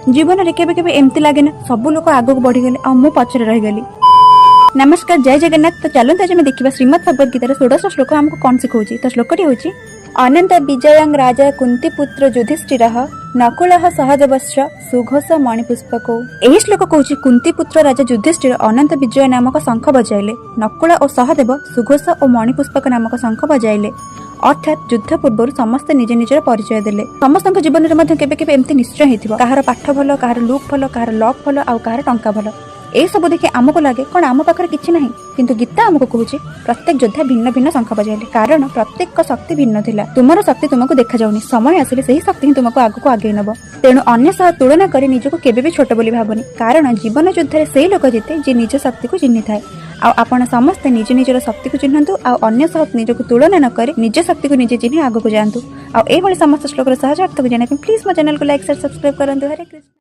जीवन में केबे केबे एमती लगे ना सब लोग आगक बढ़ीगले आ मु पछरे रहीगली। नमस्कार, जय जगन्नाथ। तो चलते आज देखा श्रीमद भगवद गीतार 16 श्लोक आमको कौन सिखाऊँ। तो श्लोकटी हूँ अनंत विजयं राजा कुंती पुत्र युधिष्ठिर नकुल सहदेवश्च सुघोष मणिपुष्पको। यही श्लोक कहूँ कुंती पुत्र राजा युधिष्ठिर अनंत विजय नामक शंख बजाइले, नकुल और सहदेव सुघोष और मणिपुष्पक नामक शंख बजाइले। अर्थात युद्ध पूर्व समस्ते निज निजर परिचय देले। समस्त जीवन में केबे केबे एमती निश्चय होता, कहार पाठ भल, कहार लुक भल, कहार लक भल, आउ कहार टंका भल। ये सब देखिए आमको लगे कौन आम पाखे किसी ना, किंतु गीता आमको कहूँ प्रत्येक योद्धा भिन्न भिन्न शंख बजाइले, कारण प्रत्येक शक्ति भिन्न थिला। तुमर शक्ति तुमको देखा जाउनी, समय आसिले सही शक्ति तुमको आगको आगे नब। तेणु अन्य सह तुलना कर निजको केबे भी छोट बोली भाबनी, कारण जीवन युद्ध से लोक जीते जे निज शक्ति को चिन्हि थाए। आपण समस्ते निज निजर शक्ति को चिन्हतु, अन्य सह निजको तुलना न कर निज शक्ति को निजे चिन्हि आगको जातु। आ समस्त श्लोक सहज अर्थ को जाना प्लीज मो चैनल को लाइक शेयर सब्सक्राइब करंतु। हरे कृष्ण।